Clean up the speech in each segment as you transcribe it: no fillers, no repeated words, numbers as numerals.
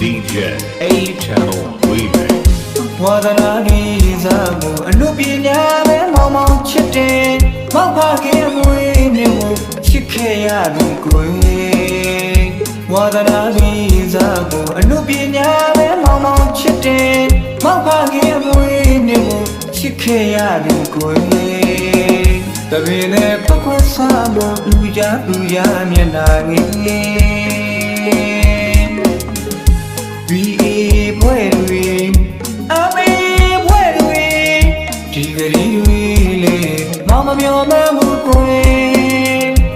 DJ A Channel Remix ဝါဒနာကြီးစားမှုအနုပညာပဲမောင်မောင်ချစ်တယ်မောက်ဖခင်မွေးနေမှုချစ်ခဲ့ရပြီကိုယ်ဝါဒနာကြီးစားမှုအနုပညာပဲမောင်မောင်ချစ်တယ်မောက်ဖခင်မွေးနေမှုချစ်ခဲ့ရပြီကိုယ်တပည့်နဲ့ပကွက်စားလို့လူကြမျက်နာငယ်ဘွယ်တွေအမေဘွယ်တွေဒီကလေးတွေလေမောင်မမျောမှန်းမှုကို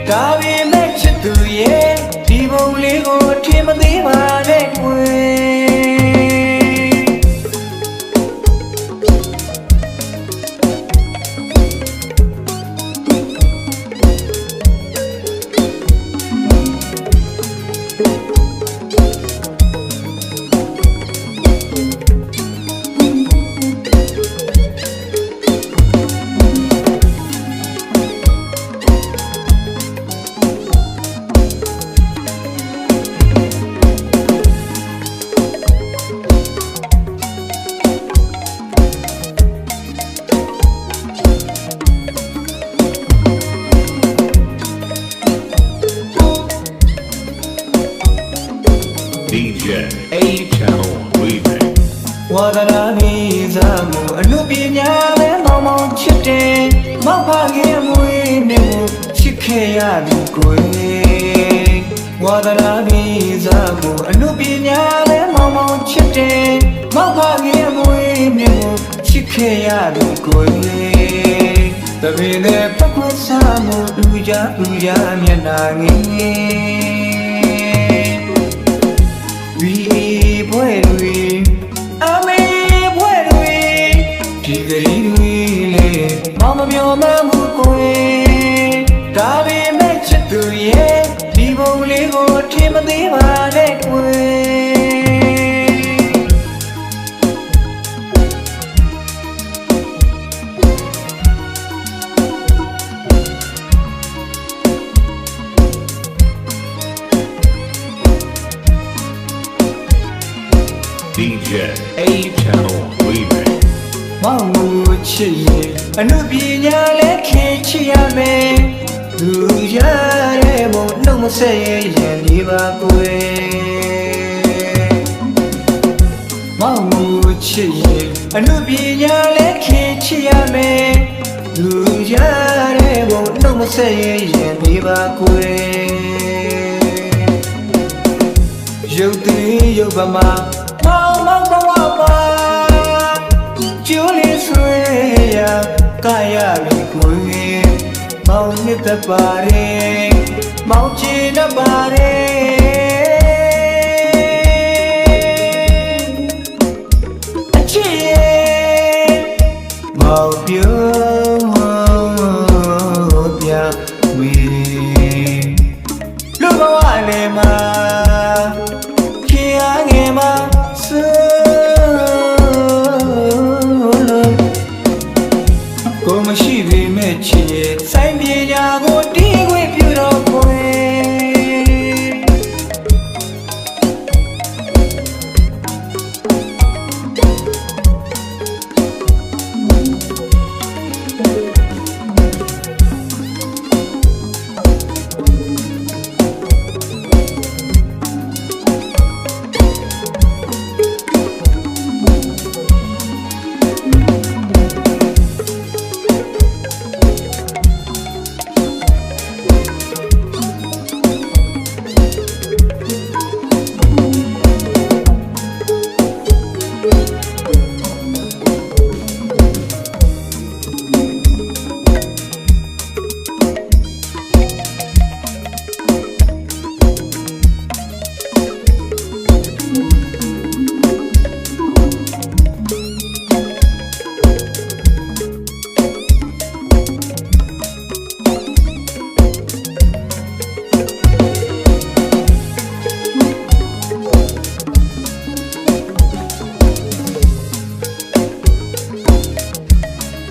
ဒါပေမဲ့ချစ်သူရဲ့ဒီပုံလေးကိုထင်မသေးပါနဲ့ကိုDJ A Channel Remix ဝါဒနာကြီးစားမှုအနုပညာပဲမောင်မောင်ချစ်တယ်မောက်ဖခင်မွေးနေမှုချစ်ခဲ့ရပြီကိုယ်ဝါဒနာကြီးစားမှုအနုပညာပဲမောင်မောင်ချစ်တယ်မောက်ဖခင်မွေးနေမှုချစ်ခဲ့ရပြီကိုယ်တပည့်နဲ့ပကွက်စားမှုလူကြမျက်နာငယ်ဘွယ်တွေအမေဘွယ်တွေဒီကလေးတွေလေမောင်မမျောမှန်းမှုကိုဒါပေမဲ့ချစ်သူရဲ့ဒီပုံလေးကိုထင်မသေးပါနဲ့ကို DJ A Channel Remix မောင်မှုချစ်ရဲ့အနုပညာလည်းခင်ချစ်ရမယ်လူရတဲ့ဘုံနှုတ်မဆက်ရဲ့ရန်ဒီပါကိုယ်မောင်မှုချစ်ရဲ့အနုပညာလည်းခင်ချစ်ရမယ်လူရတဲ့ဘုံနှုတ်မဆက်ရဲ့ရန်ဒီပါကိုယ်ရုပ်သေးရုပ်ပမာမောင်ဘဝပါကျိုးလေးဆွေးရကာယလေးကိုမောင်နှစ်သက်ပါတယ်မောင်ချင်တတ်ပါတယ်အချစ်ရဲ့မောင်ပြုံးပြဝေလူဘဝလေးမှာခင်အားငယ်မှာကိုမရှိပေမဲ့ချစ်ရဲ့စိုင်းပြေညာကိုတီးခွေပြတော့ခွေ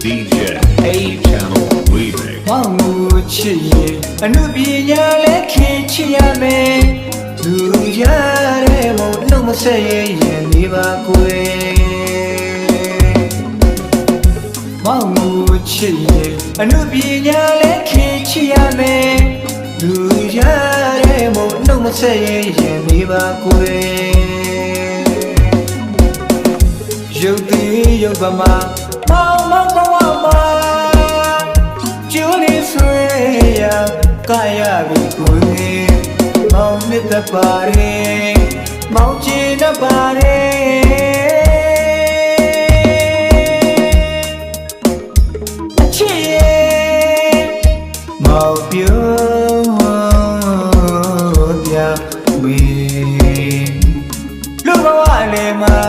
DJ A Channel Remix မောင်မှုချစ်ရဲ့အနုပညာလည်းခင်ချစ်ရမယ်လူရတဲ့ဘုံနှုတ် မဆက်ရရင်နေပါကွယ်မောင်မူချစ်ရင်အနုပညာလည်းခေချရမယ်လူရတဲ့မို့နှုတ်မဆက်ရရင်နေပါကွယ်ရုပ်သေးရုပ်ပမာမောင်မဘဝမှာကျိုးလေးဆွေရကာယပြီးကိုယ်မောင်နှစ်သက်ပါတယ်မောင်ချင်တတ်ပါတယ်အချစ်ရဲ့မောင်ပြောပြဝေလူဘဝလေးမှာ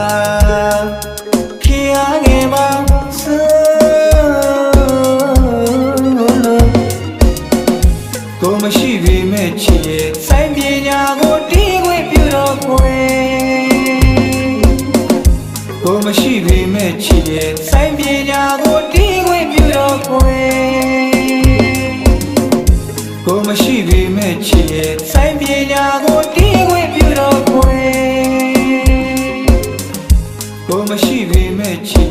ခေရငယ်မှာကိုမရှိပေမဲ့ချစ်ရဲ့စိုင်းပညာကိုတီးခွင့်ပြုတော့ခွေကိုမရှိပေမဲ့ချစ်ရဲ့စိုင်းပညာကိုတီးခွင့်ပြုတော့ခွေကိုမရှိပေမဲ့ချစ်ရဲ့စိုင်းပညာကိုတီးခွင့်ပြုတော့ခွေကိုမရှိပေမဲ့ချစ်